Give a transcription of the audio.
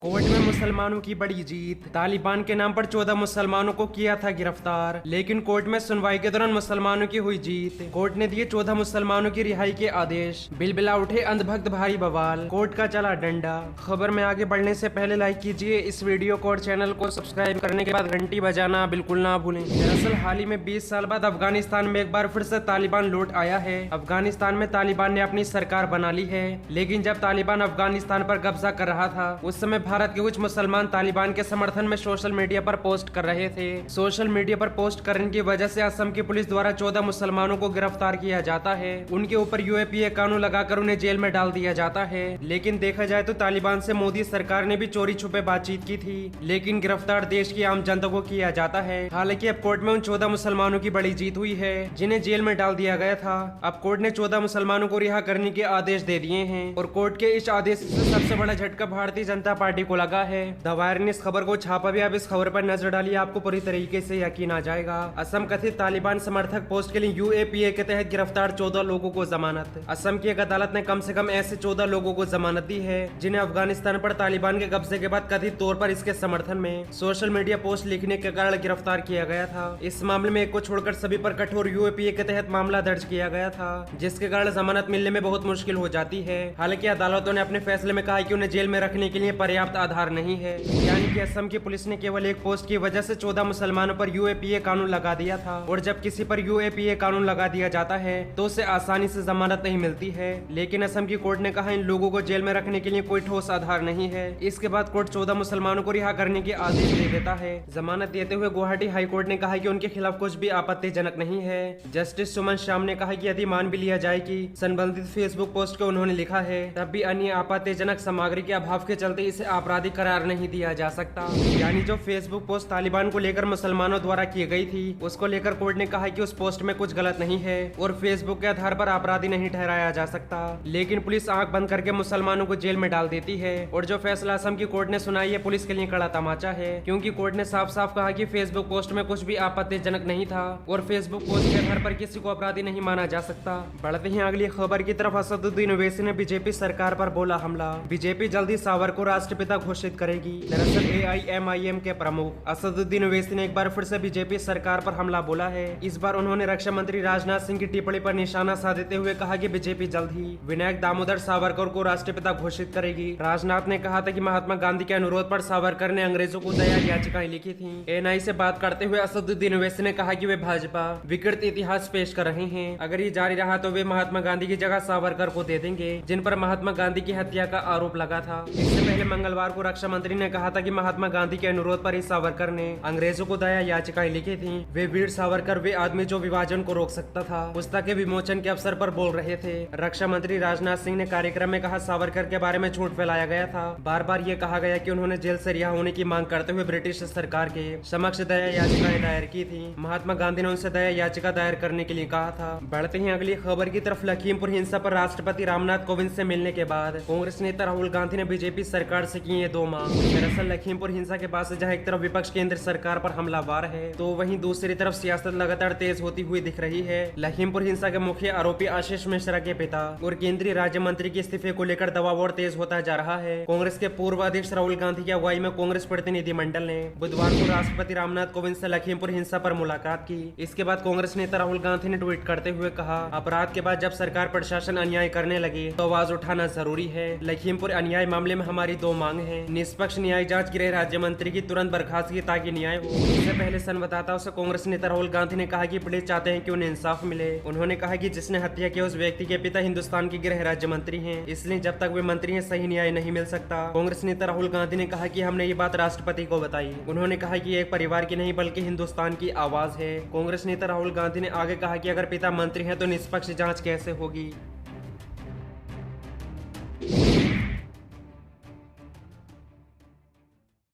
Court में मुसलमानों की बड़ी जीत। तालिबान के नाम पर 14 मुसलमानों को किया था गिरफ्तार, लेकिन कोर्ट में सुनवाई के दौरान मुसलमानों की हुई जीत। कोर्ट ने दिए 14 मुसलमानों की रिहाई के आदेश। बिलबिला उठे अंधभक्त भारी बवाल, कोर्ट का चला डंडा। खबर में आगे बढ़ने से पहले लाइक कीजिए इस वीडियो को और चैनल को सब्सक्राइब करने के बाद घंटी बजाना बिल्कुल ना भूलें। दरअसल हाल ही में 20 साल बाद अफगानिस्तान में एक बार फिर से तालिबान लौट आया है। अफगानिस्तान में तालिबान ने अपनी सरकार बना ली है, लेकिन जब तालिबान अफगानिस्तान पर कब्जा कर रहा था उस समय भारत के कुछ मुसलमान तालिबान के समर्थन में सोशल मीडिया पर पोस्ट कर रहे थे। सोशल मीडिया पर पोस्ट करने की वजह से असम की पुलिस द्वारा 14 मुसलमानों को गिरफ्तार किया जाता है। उनके ऊपर यूएपीए कानून लगाकर उन्हें जेल में डाल दिया जाता है। लेकिन देखा जाए तो तालिबान से मोदी सरकार ने भी चोरी छुपे बातचीत की थी, लेकिन गिरफ्तार देश की आम जनता को किया जाता है। हालांकि अब कोर्ट में उन 14 मुसलमानों की बड़ी जीत हुई है जिन्हें जेल में डाल दिया गया था। अब कोर्ट ने 14 मुसलमानों को रिहा करने के आदेश दे दिए हैं और कोर्ट के इस आदेश से सबसे बड़ा झटका भारतीय जनता पार्टी को लगा है। द वायर ने इस खबर को छापा भी। अब इस खबर पर नजर डालिए, आपको पूरी तरीके से यकीन आ जाएगा। असम कथित तालिबान समर्थक पोस्ट के लिए यूएपीए के तहत गिरफ्तार 14 लोगों को जमानत। असम की एक अदालत ने कम से कम ऐसे 14 लोगों को जमानत दी है जिन्हें अफगानिस्तान पर तालिबान के कब्जे के बाद कथित तौर पर इसके समर्थन में सोशल मीडिया पोस्ट लिखने के कारण गिरफ्तार किया गया था। इस मामले में एक को छोड़कर सभी पर कठोर यूएपीए के तहत मामला दर्ज किया गया था, जिसके कारण जमानत मिलने में बहुत मुश्किल हो जाती है। हालांकि अदालतों ने अपने फैसले में कहा कि उन्हें जेल में रखने के लिए पर्याप्त आधार नहीं है, यानी कि असम की पुलिस ने केवल एक पोस्ट की वजह से 14 मुसलमानों पर यूएपीए कानून लगा दिया था। और जब किसी पर यूएपीए कानून लगा दिया जाता है तो उसे आसानी से जमानत नहीं मिलती है। लेकिन असम की कोर्ट ने कहा इन लोगों को जेल में रखने के लिए कोई ठोस आधार नहीं है। इसके बाद कोर्ट 14 मुसलमानों को रिहा करने के आदेश दे देता है। जमानत देते हुए गुवाहाटी हाई कोर्ट ने कहा कि उनके खिलाफ कुछ भी आपत्तिजनक नहीं है। जस्टिस सुमन श्याम ने कहा कि यदि मान भी लिया जाए कि संबंधित फेसबुक पोस्ट को उन्होंने लिखा है, तब भी अन्य आपत्तिजनक सामग्री के अभाव के चलते इसे आपराधिक करार नहीं दिया जा सकता। यानी जो फेसबुक पोस्ट तालिबान को लेकर मुसलमानों द्वारा की गई थी उसको लेकर कोर्ट ने कहा कि उस पोस्ट में कुछ गलत नहीं है और फेसबुक के आधार पर अपराधी नहीं ठहराया जा सकता। लेकिन पुलिस आंख बंद करके मुसलमानों को जेल में डाल देती है। और जो फैसला असम की कोर्ट ने सुनाई है पुलिस के लिए कड़ा तमाचा है, क्योंकि कोर्ट ने साफ साफ कहा कि फेसबुक पोस्ट में कुछ भी आपत्तिजनक नहीं था और फेसबुक पोस्ट के आधार पर किसी को अपराधी नहीं माना जा सकता। बढ़ते हैं अगली खबर की तरफ। असदुद्दीन ओवैसी ने बीजेपी सरकार पर बोला हमला, बीजेपी जल्दी सावर को राष्ट्रपिता घोषित करेगी। दरअसल AIMIM के प्रमुख असदुद्दीन ओवैसी ने एक बार फिर से बीजेपी सरकार पर हमला बोला है। इस बार उन्होंने रक्षा मंत्री राजनाथ सिंह की टिप्पणी पर निशाना साधते हुए कहा कि बीजेपी जल्द ही विनायक दामोदर सावरकर को राष्ट्रपिता घोषित करेगी। राजनाथ ने कहा था कि महात्मा गांधी के अनुरोध पर सावरकर ने अंग्रेजों को दया याचिकाएं लिखी थी। NI से बात करते हुए असदुद्दीन ओवैसी ने कहा कि वे भाजपा विकृत इतिहास पेश कर रहे हैं। अगर ये जारी रहा तो वे महात्मा गांधी की जगह सावरकर को दे देंगे, जिन पर महात्मा गांधी की हत्या का आरोप लगा था। इससे पहले मंगलवार को रक्षा मंत्री ने कहा था कि महात्मा गांधी के अनुरोध पर ही सावरकर ने अंग्रेजों को दया याचिकाएं लिखी थी। वे वीर सावरकर, वे आदमी जो विभाजन को रोक सकता था, पुस्तक के विमोचन के अवसर पर बोल रहे थे। रक्षा मंत्री राजनाथ सिंह ने कार्यक्रम में कहा सावरकर के बारे में झूठ फैलाया गया था। बार बार ये कहा गया कि उन्होंने जेल से रिहा होने की मांग करते हुए ब्रिटिश सरकार के समक्ष दया याचिकाएं दायर की थी। महात्मा गांधी ने उनसे दया याचिका दायर करने के लिए कहा था। बढ़ते हैं अगली खबर की तरफ। लखीमपुर हिंसा पर राष्ट्रपति रामनाथ कोविंद से मिलने के बाद कांग्रेस नेता राहुल गांधी ने बीजेपी सरकार से की है 2 मांग। दरअसल लखीमपुर हिंसा के बाद से जहां एक तरफ विपक्ष केंद्र सरकार पर हमलावर है, तो वहीं दूसरी तरफ सियासत लगातार तेज होती हुई दिख रही है। लखीमपुर हिंसा के मुख्य आरोपी आशीष मिश्रा के पिता और केंद्रीय राज्य मंत्री के इस्तीफे को लेकर दबाव और तेज होता जा रहा है। कांग्रेस के पूर्व अध्यक्ष राहुल गांधी की अगुवाई में कांग्रेस प्रतिनिधि मंडल ने बुधवार को राष्ट्रपति रामनाथ कोविंद से लखीमपुर हिंसा पर मुलाकात की। इसके बाद कांग्रेस नेता राहुल गांधी ने ट्वीट करते हुए कहा, अपराध के बाद जब सरकार प्रशासन अन्याय करने लगे तो आवाज उठाना जरूरी है। लखीमपुर अन्याय मामले में हमारी 2 मांग है। निष्पक्ष न्याय जांच, गृह राज्य मंत्री की तुरंत बर्खास्तगी ताकि न्याय हो। इससे पहले संवाददाताओं से कांग्रेस नेता राहुल गांधी ने कहा कि पीड़ित चाहते हैं कि उन्हें इंसाफ मिले। उन्होंने कहा कि जिसने हत्या की उस व्यक्ति के पिता हिंदुस्तान के गृह राज्य मंत्री हैं, इसलिए जब तक वे मंत्री हैं सही न्याय नहीं मिल सकता। कांग्रेस नेता राहुल गांधी ने कहा कि हमने ये बात राष्ट्रपति को बताई। उन्होंने कहा कि एक परिवार की नहीं बल्कि हिंदुस्तान की आवाज है। कांग्रेस नेता राहुल गांधी ने आगे कहा कि अगर पिता मंत्री है तो निष्पक्ष जाँच कैसे होगी।